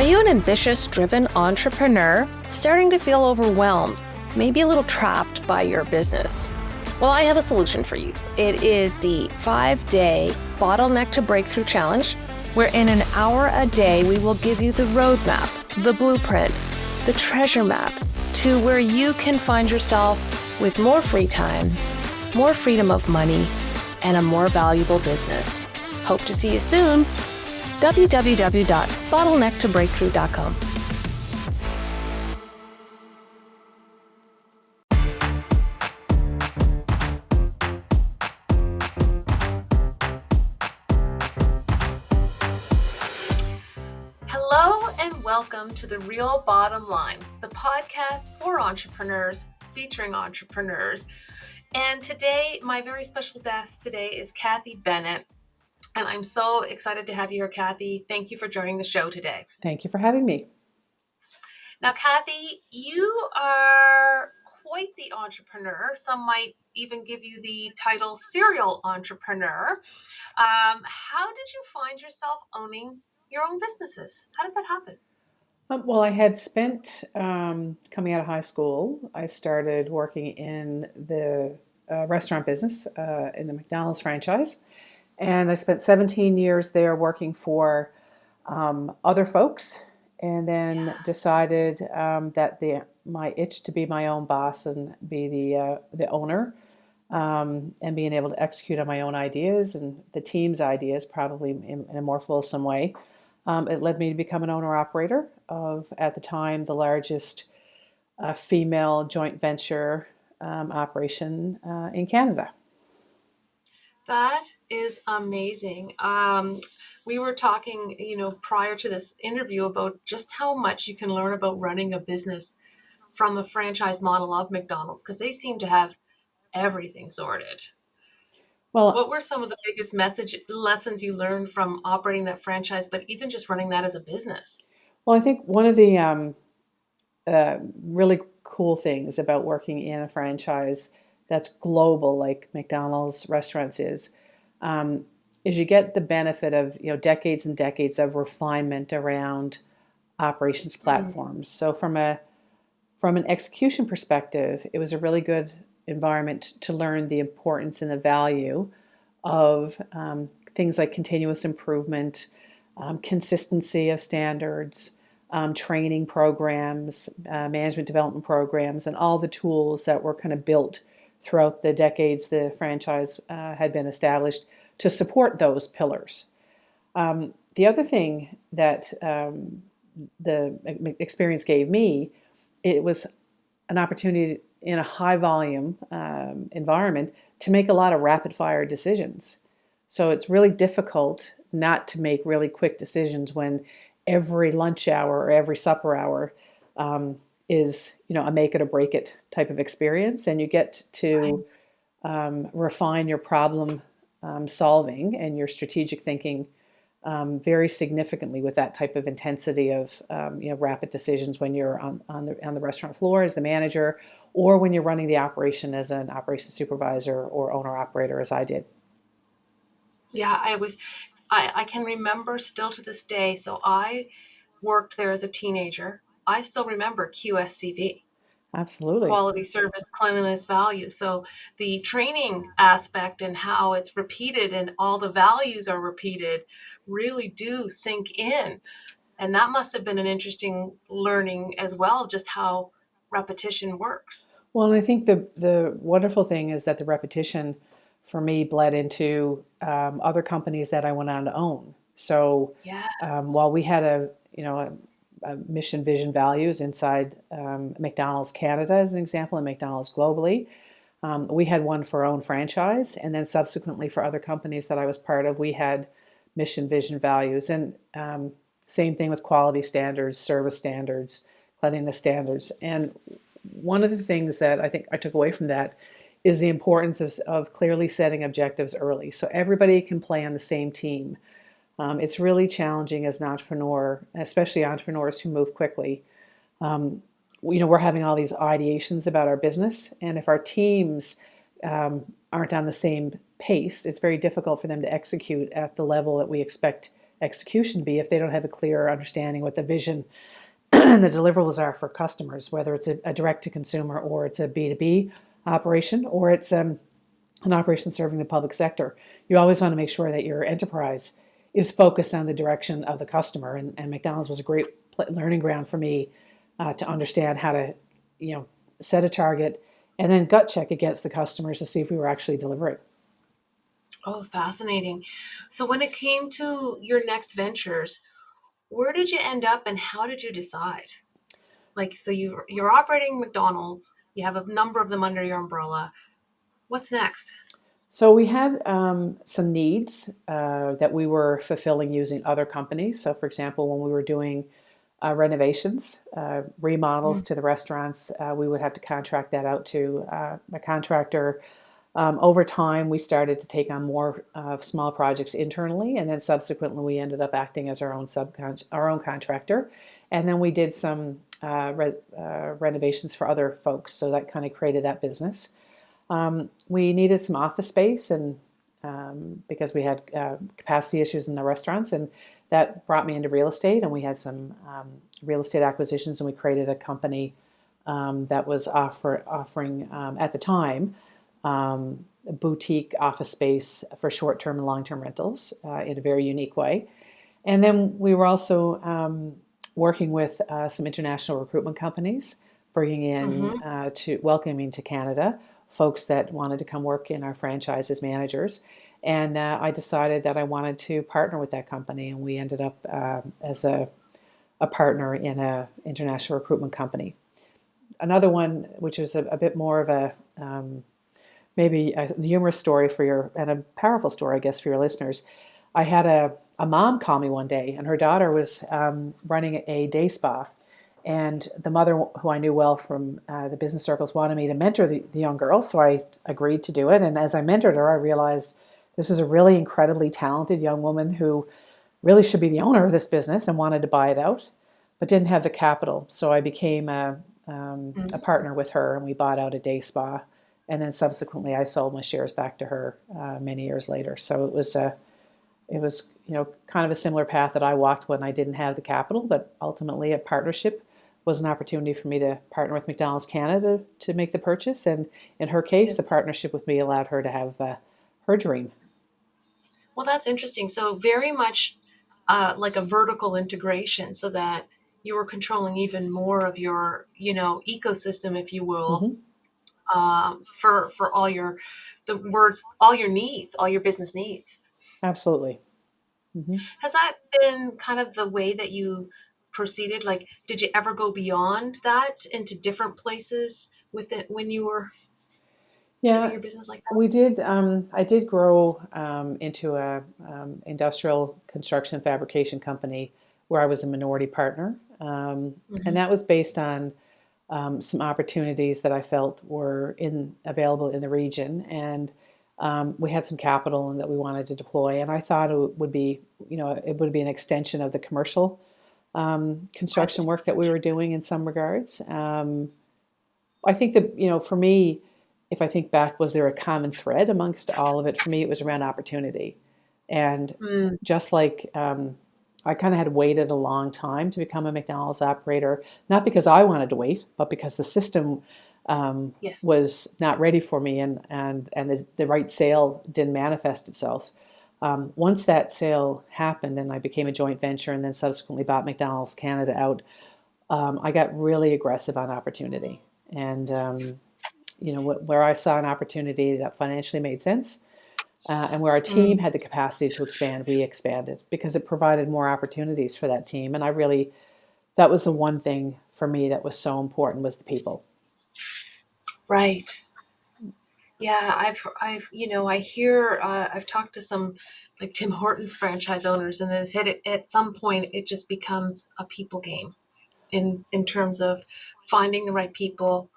Are you an ambitious, driven entrepreneur starting to feel overwhelmed, maybe a little trapped by your business? Well, I have a solution for you. It is the 5-day Bottleneck to Breakthrough Challenge, where in an hour a day, we will give you the roadmap, the blueprint, the treasure map to where you can find yourself with more free time, more freedom of money, and a more valuable business. Hope to see you soon. www.bottlenecktobreakthrough.com. Hello and welcome to The Real Bottom Line, the podcast for entrepreneurs, featuring entrepreneurs. And today, my very special guest today is Cathy Bennett. And I'm so excited to have you here, Cathy. Thank you for joining the show today. Thank you for having me. Now, Cathy, you are quite the entrepreneur. Some might even give you the title serial entrepreneur. How did you find yourself owning your own businesses? How did that happen? Well, I had spent, coming out of high school, I started working in the restaurant business in the McDonald's franchise. And I spent 17 years there working for other folks, and then decided that my itch to be my own boss and be the owner, and being able to execute on my own ideas and the team's ideas probably in a more fulsome way, it led me to become an owner-operator of, at the time, the largest female joint venture operation in Canada. That is amazing. We were talking, prior to this interview about just how much you can learn about running a business from the franchise model of McDonald's, because they seem to have everything sorted. Well, what were some of the biggest lessons you learned from operating that franchise, but even just running that as a business? Well, I think one of the really cool things about working in a franchise that's global, like McDonald's restaurants is you get the benefit of decades and decades of refinement around operations platforms. So from an execution perspective, it was a really good environment to learn the importance and the value of things like continuous improvement, consistency of standards, training programs, management development programs, and all the tools that were kind of built throughout the decades the franchise had been established to support those pillars. The other thing that the experience gave me, it was an opportunity in a high volume environment to make a lot of rapid fire decisions. So it's really difficult not to make really quick decisions when every lunch hour or every supper hour is a make it or break it type of experience, and you get to refine your problem solving and your strategic thinking very significantly with that type of intensity of rapid decisions when you're on the restaurant floor as the manager, or when you're running the operation as an operations supervisor or owner operator, as I did. Yeah, I can remember still to this day. So I worked there as a teenager. I still remember QSCV. Absolutely. Quality, service, cleanliness, value. So the training aspect and how it's repeated and all the values are repeated really do sink in. And that must have been an interesting learning as well, just how repetition works. Well, and I think the wonderful thing is that the repetition for me bled into other companies that I went on to own. So yes. While we had a mission, vision, values inside McDonald's Canada, as an example, and McDonald's globally, we had one for our own franchise, and then subsequently for other companies that I was part of, we had mission, vision, values, and same thing with quality standards, service standards, cleanliness standards. And one of the things that I think I took away from that is the importance of clearly setting objectives early, so everybody can play on the same team. It's really challenging as an entrepreneur, especially entrepreneurs who move quickly. We're having all these ideations about our business, and if our teams aren't on the same pace, it's very difficult for them to execute at the level that we expect execution be if they don't have a clear understanding what the vision and the deliverables are for customers, whether it's a direct to consumer or it's a B2B operation or it's an operation serving the public sector. You always want to make sure that your enterprise is focused on the direction of the customer. And McDonald's was a great learning ground for me to understand how to, set a target and then gut check against the customers to see if we were actually delivering. Oh, fascinating. So when it came to your next ventures, where did you end up and how did you decide? Like, so you're operating McDonald's, you have a number of them under your umbrella. What's next? So we had some needs that we were fulfilling using other companies. So for example, when we were doing renovations, remodels to the restaurants, we would have to contract that out to a contractor. Over time, we started to take on more small projects internally, and then subsequently we ended up acting as our own contractor. And then we did some renovations for other folks, so that kind of created that business. We needed some office space, and because we had capacity issues in the restaurants, and that brought me into real estate. And we had some real estate acquisitions, and we created a company that was offering at the time a boutique office space for short-term and long-term rentals in a very unique way. And then we were also working with some international recruitment companies, bringing in to welcoming to Canada folks that wanted to come work in our franchise as managers. And I decided that I wanted to partner with that company, and we ended up as a partner in an international recruitment company. Another one, which was a bit more of a maybe a humorous story and a powerful story, I guess, for your listeners. I had a mom call me one day, and her daughter was running a day spa. And the mother, who I knew well from the business circles, wanted me to mentor the young girl, so I agreed to do it. And as I mentored her, I realized this was a really incredibly talented young woman who really should be the owner of this business and wanted to buy it out, but didn't have the capital. So I became a partner with her, and we bought out a day spa. And then subsequently, I sold my shares back to her many years later. So it was kind of a similar path that I walked when I didn't have the capital, but ultimately a partnership was an opportunity for me to partner with McDonald's Canada to make the purchase. And in her case, the partnership with me allowed her to have her dream. Well, that's interesting. So very much like a vertical integration, so that you were controlling even more of your, ecosystem, if you will, for all your needs, all your business needs. Absolutely. Has that been kind of the way that you proceeded? Like, did you ever go beyond that into different places with it when you were doing your business like that? We did. I did grow into a industrial construction fabrication company where I was a minority partner, and that was based on some opportunities that I felt were available in the region, and we had some capital and that we wanted to deploy. And I thought it would be an extension of the commercial construction work that we were doing in some regards. I think that, for me, if I think back, was there a common thread amongst all of it? For me, it was around opportunity. And just like I kind of had waited a long time to become a McDonald's operator, not because I wanted to wait, but because the system was not ready for me, and the right sale didn't manifest itself. Once that sale happened and I became a joint venture and then subsequently bought McDonald's Canada out, I got really aggressive on opportunity. And, where I saw an opportunity that financially made sense and where our team had the capacity to expand, we expanded because it provided more opportunities for that team. And that was the one thing for me that was so important, was the people. Right. Yeah, I've talked to some like Tim Hortons franchise owners, and they said at some point it just becomes a people game in terms of finding the right people,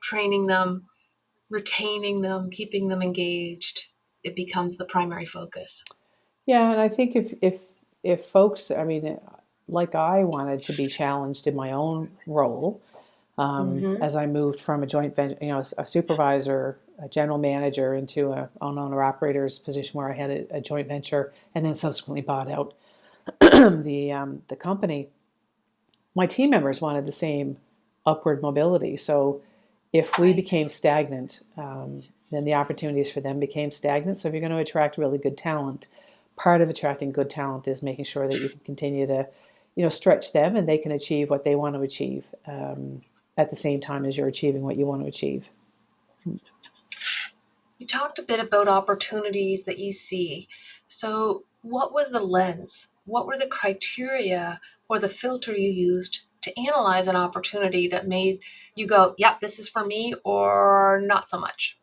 training them, retaining them, keeping them engaged. It becomes the primary focus. Yeah, and I think if folks, like I wanted to be challenged in my own role, as I moved from a joint venture, a supervisor, a general manager, into a owner operator's position where I had a joint venture and then subsequently bought out the company, my team members wanted the same upward mobility. So if we Right. became stagnant, then the opportunities for them became stagnant. So if you're going to attract really good talent, part of attracting good talent is making sure that you can continue to, stretch them and they can achieve what they want to achieve at the same time as you're achieving what you want to achieve. You talked a bit about opportunities that you see. So, what was the lens? What were the criteria or the filter you used to analyze an opportunity that made you go, yep, this is for me, or not so much?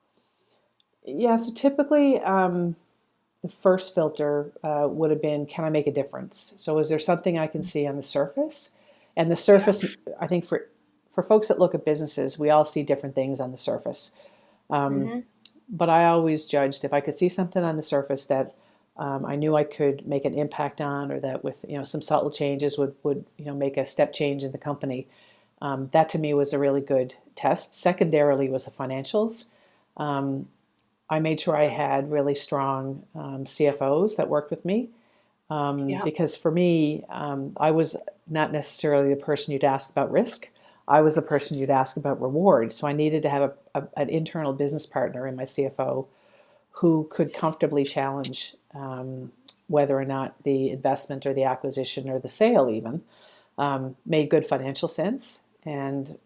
Yeah, so typically the first filter would have been, can I make a difference? So is there something I can see on the surface? And the Yeah. surface, I think for folks that look at businesses, we all see different things on the surface. Mm-hmm. But I always judged if I could see something on the surface that I knew I could make an impact on, or that with some subtle changes would make a step change in the company. That to me was a really good test. Secondarily was the financials. I made sure I had really strong CFOs that worked with me Yeah. because for me, I was not necessarily the person you'd ask about risk. I was the person you'd ask about reward. So I needed to have an internal business partner in my CFO who could comfortably challenge whether or not the investment or the acquisition or the sale even made good financial sense. And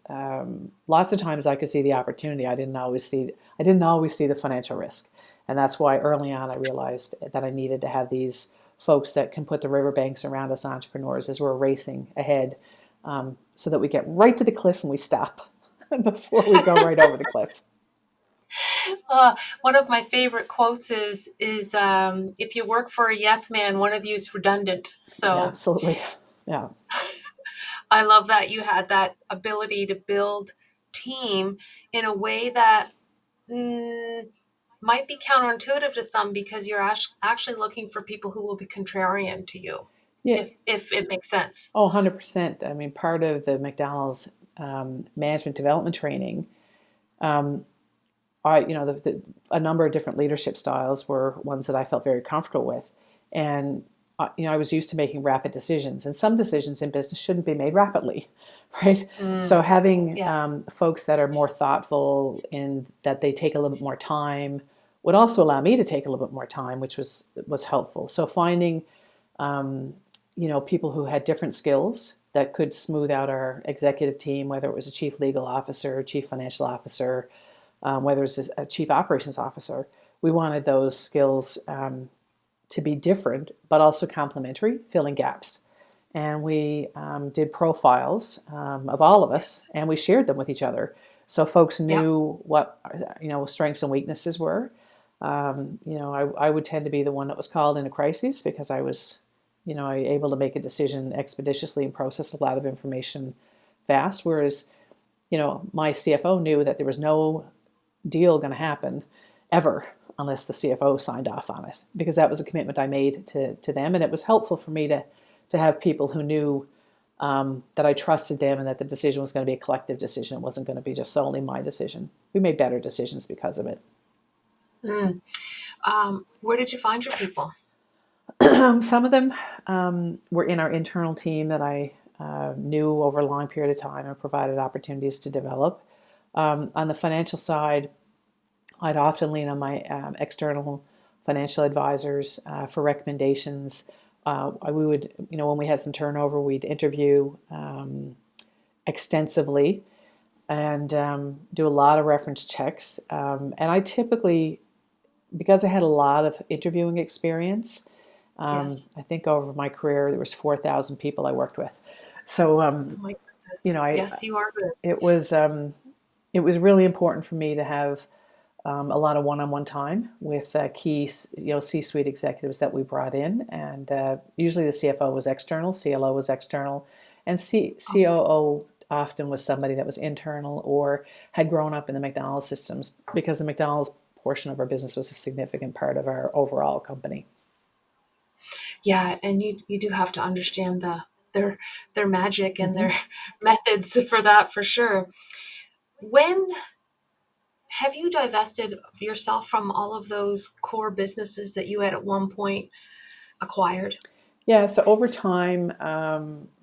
lots of times I could see the opportunity. I didn't always see the financial risk. And that's why early on I realized that I needed to have these folks that can put the riverbanks around us entrepreneurs as we're racing ahead, so that we get right to the cliff and we stop before we go right over the cliff. One of my favorite quotes is if you work for a yes man, one of you is redundant. Yeah, So absolutely. Yeah. I love that you had that ability to build team in a way that might be counterintuitive to some because you're actually looking for people who will be contrarian to you, Yeah. if it makes sense. Oh, 100%. I mean, part of the McDonald's management development training, a number of different leadership styles were ones that I felt very comfortable with. And, I was used to making rapid decisions, and some decisions in business shouldn't be made rapidly, right? So having Yeah. folks that are more thoughtful in that they take a little bit more time would also allow me to take a little bit more time, which was helpful. So finding, people who had different skills that could smooth out our executive team, whether it was a chief legal officer, chief financial officer, whether it was a chief operations officer. We wanted those skills to be different, but also complementary, filling gaps. And we did profiles of all of us, and we shared them with each other. So folks knew what strengths and weaknesses were. I would tend to be the one that was called in a crisis because I was, able to make a decision expeditiously and process a lot of information fast. Whereas, my CFO knew that there was no deal going to happen ever unless the CFO signed off on it, because that was a commitment I made to them. And it was helpful for me to have people who knew that I trusted them and that the decision was going to be a collective decision. It wasn't going to be just solely my decision. We made better decisions because of it. Where did you find your people? Some of them were in our internal team that I knew over a long period of time and provided opportunities to develop. On the financial side, I'd often lean on my external financial advisors for recommendations. We would, when we had some turnover, we'd interview extensively and do a lot of reference checks. And I typically, because I had a lot of interviewing experience, Yes. I think over my career there was 4,000 people I worked with. So, Oh my goodness. Yes, you are good. it was really important for me to have a lot of one-on-one time with key, C-suite executives that we brought in, and usually the CFO was external, CLO was external, and COO often was somebody that was internal or had grown up in the McDonald's systems, because the McDonald's portion of our business was a significant part of our overall company. Yeah, and you do have to understand their magic and their methods for that, for sure. When have you divested yourself from all of those core businesses that you had at one point acquired? Yeah, so over time,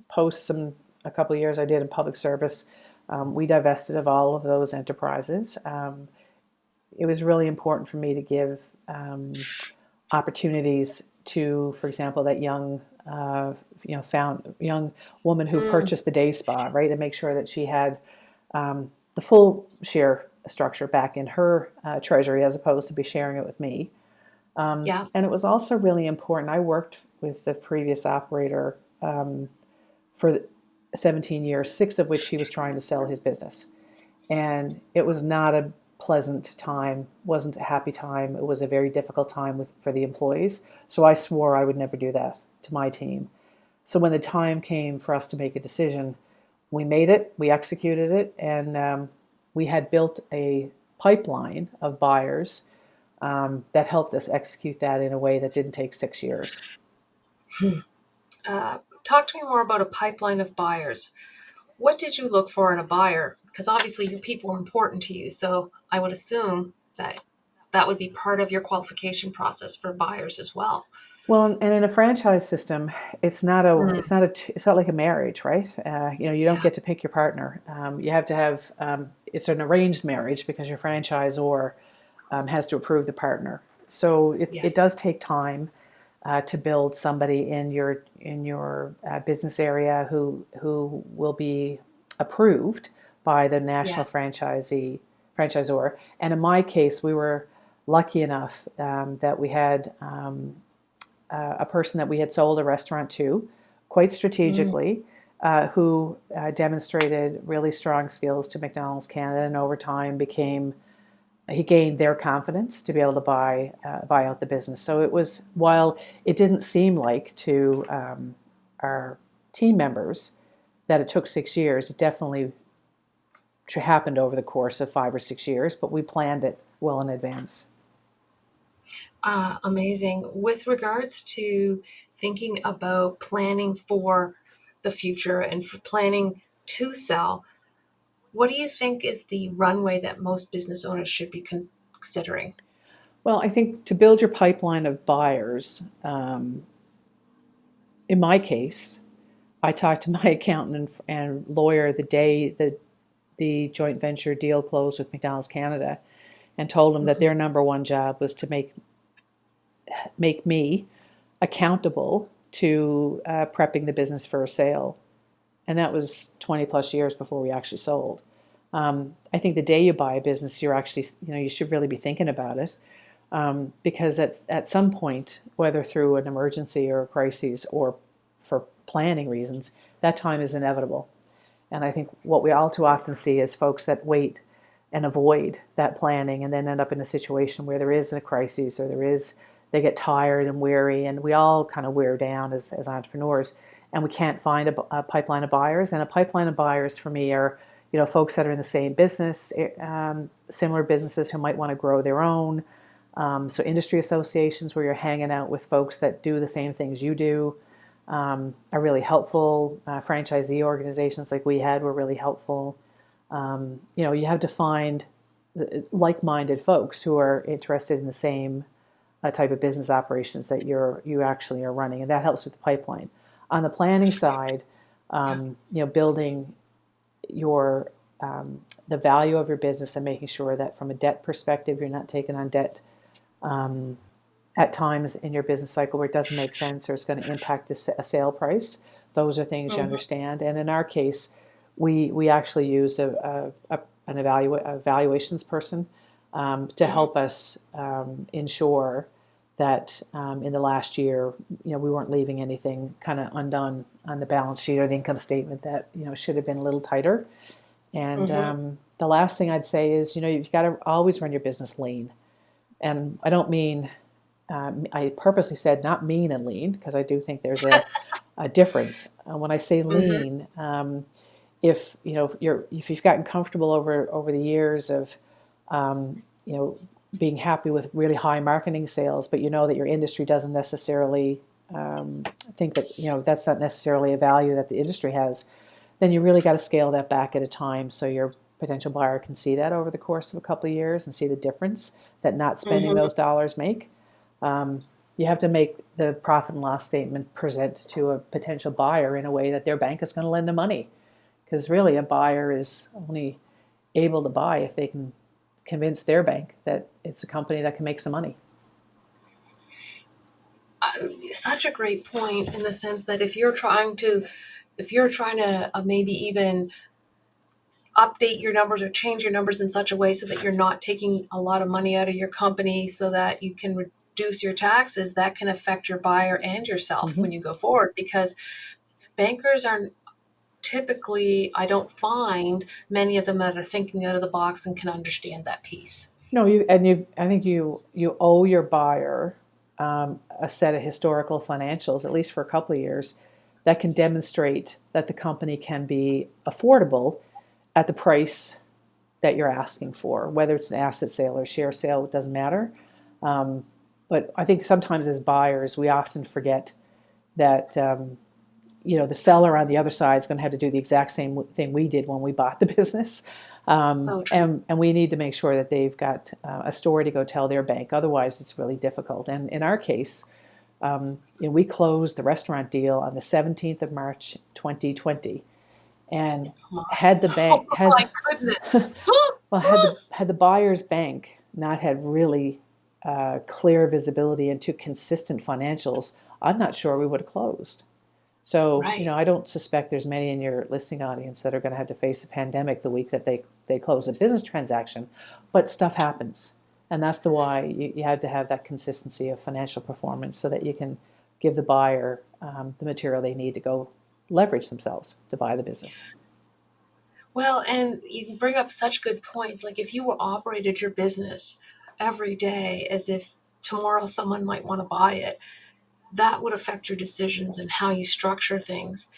post a couple of years I did in public service, we divested of all of those enterprises. It was really important for me to give opportunities to, for example, that young, found young woman who Mm, purchased the day spa, right, and make sure that she had the full share structure back in her treasury as opposed to be sharing it with me. yeah. And it was also really important. I worked with the previous operator for 17 years, 6 of which he was trying to sell his business. And it was not a pleasant time, wasn't a happy time. It was a very difficult time for the employees. So I swore I would never do that to my team. So when the time came for us to make a decision, we made it, we executed it, and we had built a pipeline of buyers that helped us execute that in a way that didn't take 6 years. Talk to me more about a pipeline of buyers. What did you look for in a buyer? Because obviously your people are important to you. So I would assume that that would be part of your qualification process for buyers as well. Well, and in a franchise system, Mm, it's not like a marriage, right? You don't yeah. get to pick your partner. You have to have it's an arranged marriage because your franchisor has to approve the partner. So it Yes. does take time to build somebody in your business area who will be approved by the national Yes. franchisor. And in my case, we were lucky enough that we had a person that we had sold a restaurant to quite Mm, strategically, who demonstrated really strong skills to McDonald's Canada, and over time he gained their confidence to be able to buy out the business. So it was, while it didn't seem like to our team members that it took 6 years, it definitely happened over the course of 5 or 6 years. But we planned it well in advance. amazing. With regards to thinking about planning for the future and for planning to sell, what do you think is the runway that most business owners should be considering? Well, I think to build your pipeline of buyers, in my case, I talked to my accountant and lawyer the day the joint venture deal closed with McDonald's Canada, and told them that Mhm. their number one job was to make me accountable to prepping the business for a sale. And that was 20 plus years before we actually sold. I think the day you buy a business, you should really be thinking about it, because at some point, whether through an emergency or a crisis or for planning reasons, that time is inevitable. And I think what we all too often see is folks that wait and avoid that planning and then end up in a situation where there is a crisis, or they get tired and weary, and we all kind of wear down as entrepreneurs, and we can't find a pipeline of buyers. And a pipeline of buyers for me are, folks that are in the same business, similar businesses who might want to grow their own. So industry associations where you're hanging out with folks that do the same things you do are really helpful. Franchisee organizations like we had were really helpful. You have to find like-minded folks who are interested in the same type of business operations that you actually are running, and that helps with the pipeline. On the planning side, Yeah. building your the value of your business and making sure that from a debt perspective, you're not taking on debt at times in your business cycle where it doesn't make sense or it's going to impact a sale price. Those are things you Mhm. understand. And in our case, we actually used an evaluations person to Mhm. help us ensure that in the last year, we weren't leaving anything kind of undone on the balance sheet or the income statement that should have been a little tighter. And Mhm. the last thing I'd say is, you've got to always run your business lean. And I don't mean, I purposely said not mean and lean, because I do think there's a difference. When I say Mhm. lean, if you've gotten comfortable over the years of um, you know being happy with really high marketing sales, but you know that your industry doesn't necessarily think that that's not necessarily a value that the industry has, then you really got to scale that back at a time so your potential buyer can see that over the course of a couple of years and see the difference that not spending Mhm. those dollars make. you have to make the profit and loss statement present to a potential buyer in a way that their bank is going to lend them money. Because really, a buyer is only able to buy if they can convince their bank that it's a company that can make some money. Such a great point, in the sense that if you're trying to maybe even update your numbers or change your numbers in such a way so that you're not taking a lot of money out of your company so that you can reduce your taxes, that can affect your buyer and yourself when you go forward, because bankers are typically, I don't find many of them that are thinking out of the box and can understand that piece. No, I think you owe your buyer a set of historical financials, at least for a couple of years, that can demonstrate that the company can be affordable at the price that you're asking for, whether it's an asset sale or share sale, it doesn't matter. But I think sometimes as buyers, we often forget that the seller on the other side is going to have to do the exact same thing we did when we bought the business. So true. And we need to make sure that they've got a story to go tell their bank. Otherwise, it's really difficult. And in our case, we closed the restaurant deal on the 17th of March, 2020. And had the bank Oh my goodness. had the buyer's bank not had really clear visibility into consistent financials, I'm not sure we would have closed. So, Right. I don't suspect there's many in your listening audience that are going to have to face a pandemic the week that they close a business transaction, but stuff happens. And that's the why you have to have that consistency of financial performance so that you can give the buyer the material they need to go leverage themselves to buy the business. Well, and you bring up such good points. Like, if you were operated your business every day as if tomorrow someone might want to buy it, that would affect your decisions and how you structure things.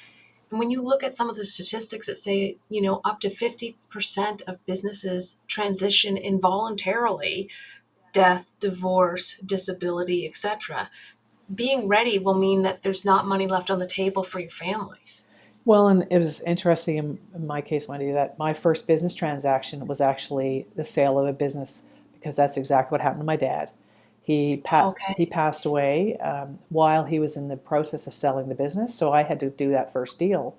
And when you look at some of the statistics that say, up to 50% of businesses transition involuntarily, death, divorce, disability, etc., being ready will mean that there's not money left on the table for your family. Well, and it was interesting in my case, Wendy, that my first business transaction was actually the sale of a business, because that's exactly what happened to my dad. He Okay. passed away while he was in the process of selling the business, so I had to do that first deal.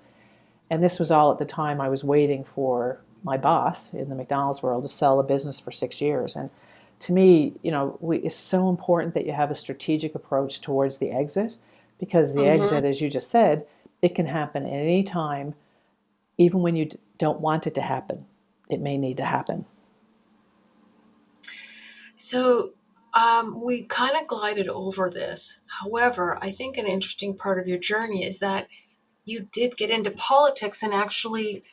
And this was all at the time I was waiting for my boss in the McDonald's world to sell a business for 6 years. And to me, it's so important that you have a strategic approach towards the exit, because the exit, as you just said, it can happen at any time, even when you don't want it to happen. It may need to happen. So we kind of glided over this. However, I think an interesting part of your journey is that you did get into politics and actually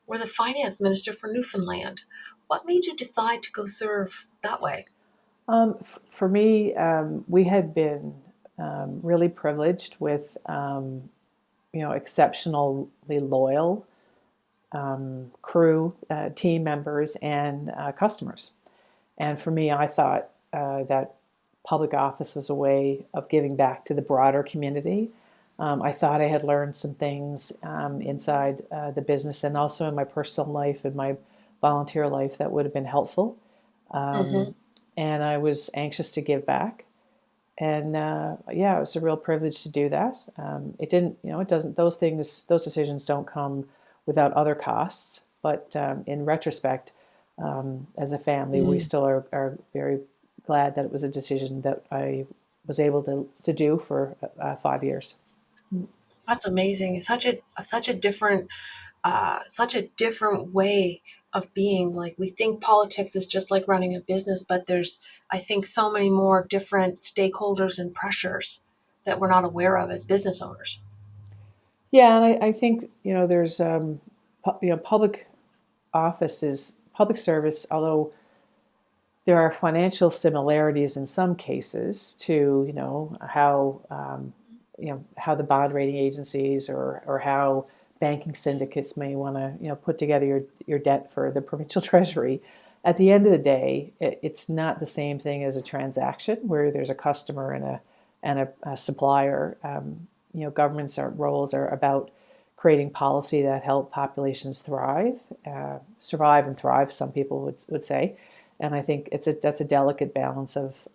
were the finance minister for Newfoundland. What made you decide to go serve that way? For me, we had been really privileged with exceptionally loyal crew, team members, and customers. And for me, I thought that public office was a way of giving back to the broader community. I thought I had learned some things inside the business and also in my personal life and my volunteer life that would have been helpful. Mm-hmm. And I was anxious to give back. And it was a real privilege to do that. It didn't, it doesn't, those decisions don't come without other costs. But in retrospect, as a family, we still are very glad that it was a decision that I was able to do for 5 years. That's amazing. It's such a different way of being. Like, we think politics is just like running a business, but there's, I think, so many more different stakeholders and pressures that we're not aware of as business owners. Yeah, and I think there's public public service, although there are financial similarities in some cases to how the bond rating agencies or how banking syndicates may want to put together your debt for the provincial treasury. At the end of the day, it's not the same thing as a transaction where there's a customer and a supplier. Governments' roles are about creating policy that help populations survive and thrive. Some people would say, and I think that's a delicate balance of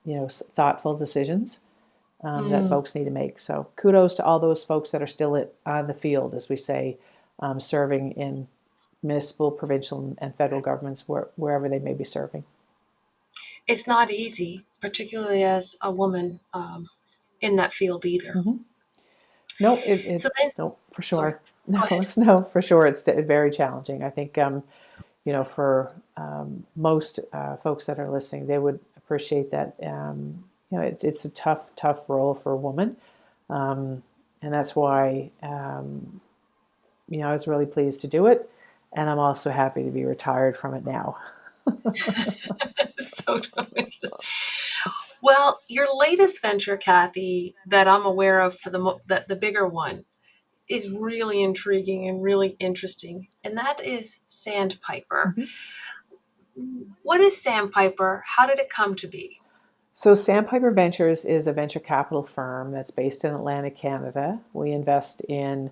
thoughtful decisions that folks need to make. So kudos to all those folks that are still on the field, as we say, serving in municipal, provincial, and federal governments wherever they may be serving. It's not easy, particularly as a woman in that field either. Mm-hmm. No, So then, no, for sorry, sure. go ahead. For sure. It's very challenging. I think, for most folks that are listening, they would appreciate that. It's a tough role for a woman, and that's why I was really pleased to do it, and I'm also happy to be retired from it now. So well, your latest venture, Cathy, that I'm aware of for the bigger one, is really intriguing and really interesting, and that is Sandpiper. Mm-hmm. What is Sandpiper? How did it come to be? So Sandpiper Ventures is a venture capital firm that's based in Atlantic, Canada. We invest in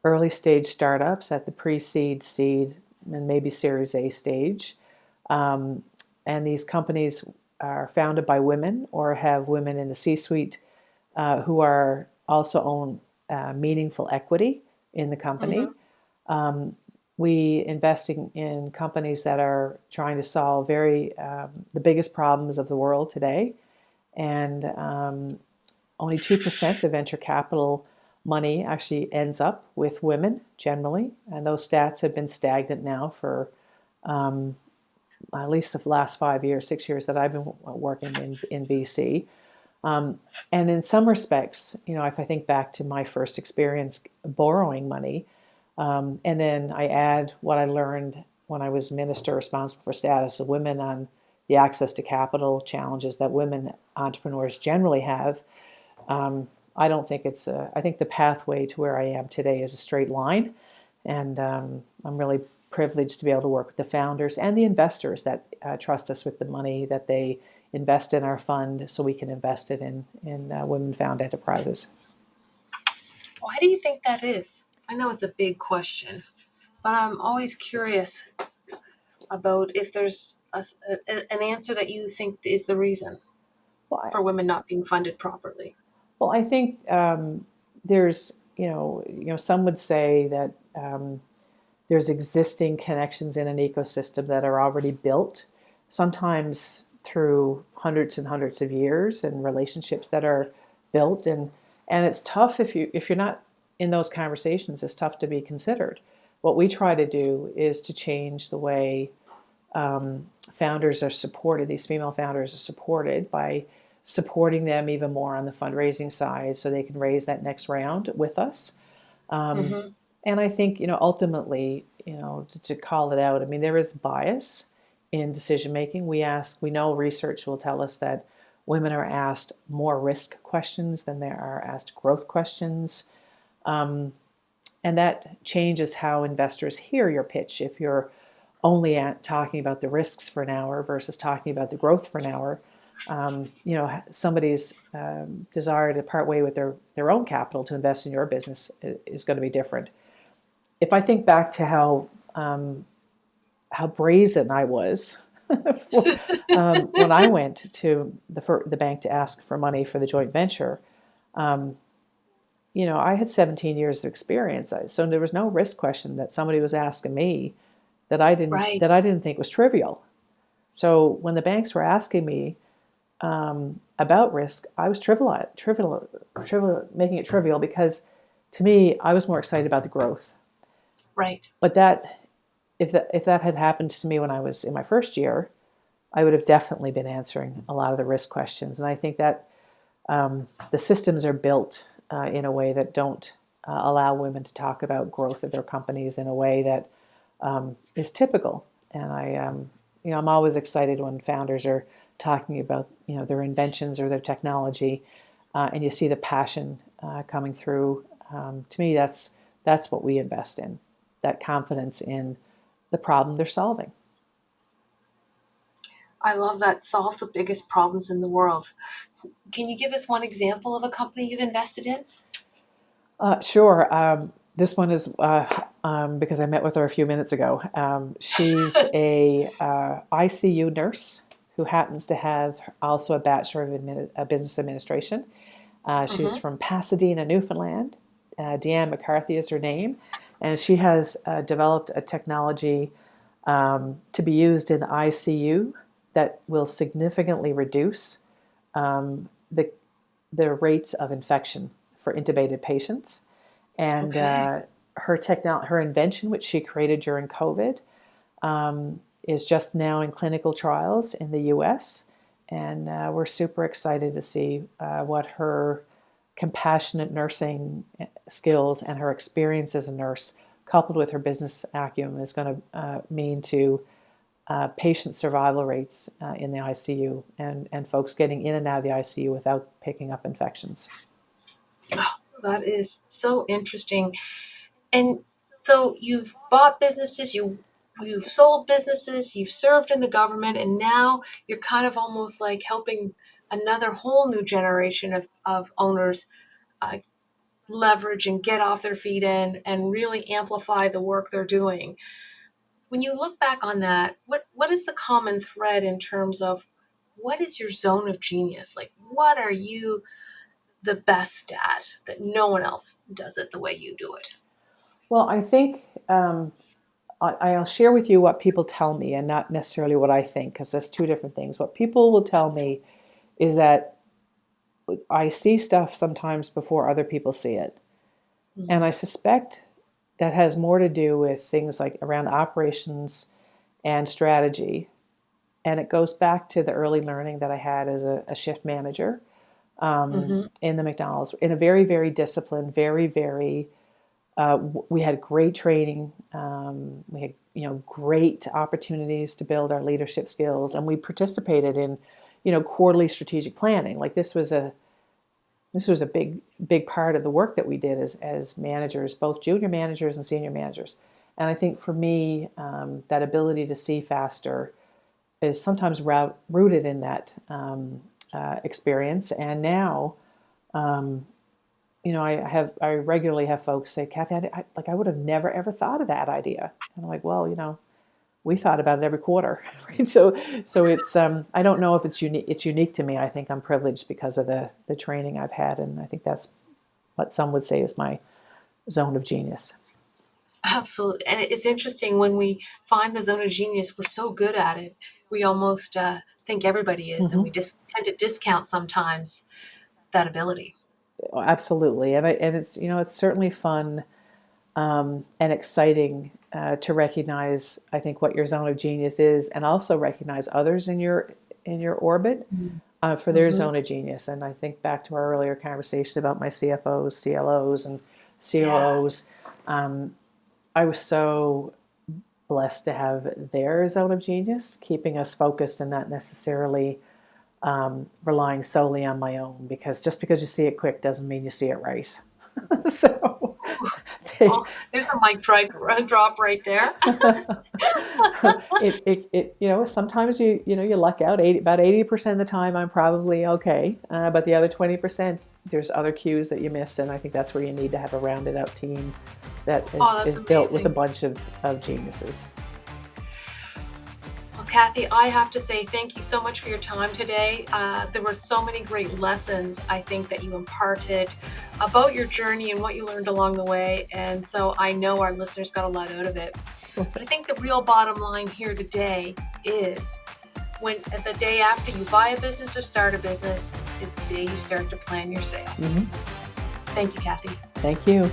early stage startups at the pre-seed, seed, and maybe Series A stage. And these companies are founded by women or have women in the C-suite who are also own meaningful equity in the company. Mm-hmm. We invest in companies that are trying to solve the biggest problems of the world today. And only 2% of venture capital money actually ends up with women generally. And those stats have been stagnant now for at least the last 5 years, 6 years that I've been working in VC. And in some respects, if I think back to my first experience borrowing money, and then I add what I learned when I was minister responsible for status of women on the access to capital challenges that women entrepreneurs generally have. I don't think I think the pathway to where I am today is a straight line. And I'm really privileged to be able to work with the founders and the investors that trust us with the money that they invest in our fund so we can invest it in women-found enterprises. Why do you think that is? I know it's a big question, but I'm always curious about if there's an answer that you think is the reason for women not being funded properly. Well, I think there's, some would say that there's existing connections in an ecosystem that are already built, sometimes through hundreds and hundreds of years and relationships that are built. And it's tough if you're not in those conversations, it's tough to be considered. What we try to do is to change the way founders are supported. These female founders are supported by supporting them even more on the fundraising side so they can raise that next round with us. And I think, ultimately, to call it out, I mean, there is bias in decision making. We know research will tell us that women are asked more risk questions than they are asked growth questions. And that changes how investors hear your pitch. If you're only talking about the risks for an hour versus talking about the growth for an hour, somebody's desire to part way with their own capital to invest in your business is going to be different. If I think back to how brazen I was when I went to the bank to ask for money for the joint venture, I had 17 years of experience, so there was no risk question that somebody was asking me that I didn't think was trivial. So when the banks were asking me about risk, I was making it trivial because to me, I was more excited about the growth. Right. But if that had happened to me when I was in my first year, I would have definitely been answering a lot of the risk questions. And I think that the systems are built in a way that don't allow women to talk about growth of their companies in a way that is typical. And I'm always excited when founders are talking about their inventions or their technology, and you see the passion coming through. To me, that's what we invest in, that confidence in the problem they're solving. I love that. Solve the biggest problems in the world. Can you give us one example of a company you've invested in? Sure. This one is because I met with her a few minutes ago. She's a ICU nurse who happens to have also a Bachelor of Business Administration. She's from Pasadena, Newfoundland. Deanne McCarthy is her name. And she has developed a technology to be used in the ICU that will significantly reduce the rates of infection for intubated patients. And her invention, which she created during COVID, is just now in clinical trials in the US. And we're super excited to see what her compassionate nursing skills and her experience as a nurse, coupled with her business acumen, is going to mean to patient survival rates in the ICU and folks getting in and out of the ICU without picking up infections. Oh, that is so interesting. And so you've bought businesses, you've sold businesses, you've served in the government, and now you're kind of almost like helping another whole new generation of owners leverage and get off their feet and really amplify the work they're doing. When you look back on that, what is the common thread in terms of what is your zone of genius? Like, what are you the best at that no one else does it the way you do it? Well, I think I'll share with you what people tell me and not necessarily what I think, because that's two different things. What people will tell me is that I see stuff sometimes before other people see it. Mm-hmm. And I suspect that has more to do with things like around operations and strategy. And it goes back to the early learning that I had as a shift manager in the McDonald's, in a very, very disciplined, very, we had great training. We had, great opportunities to build our leadership skills, and we participated in, quarterly strategic planning. Like this was a big part of the work that we did as managers, both junior managers and senior managers. And I think for me, that ability to see faster is sometimes rooted in that experience. And now, I regularly have folks say, Cathy, I would have never ever thought of that idea. And I'm like, well, we thought about it every quarter, right? So it's I don't know if it's unique. It's unique to me. I think I'm privileged because of the training I've had, and I think that's what some would say is my zone of genius. Absolutely. And it's interesting when we find the zone of genius, we're so good at it. We almost think everybody is, and we just tend to discount sometimes that ability. Absolutely. And it's, it's certainly fun and exciting to recognize, I think, what your zone of genius is, and also recognize others in your orbit for their zone of genius. And I think back to our earlier conversation about my CFOs, CLOs, and COOs. I was so blessed to have their zone of genius, keeping us focused and not necessarily relying solely on my own, because just because you see it quick doesn't mean you see it right. So there's a mic drop right there. Sometimes you luck out. About 80% of the time I'm probably okay, but the other 20% there's other cues that you miss, and I think that's where you need to have a rounded out team that is built with a bunch of geniuses. Cathy, I have to say thank you so much for your time today. There were so many great lessons, I think, that you imparted about your journey and what you learned along the way. And so I know our listeners got a lot out of it. But I think the real bottom line here today is when the day after you buy a business or start a business is the day you start to plan your sale. Thank you, Cathy. Thank you.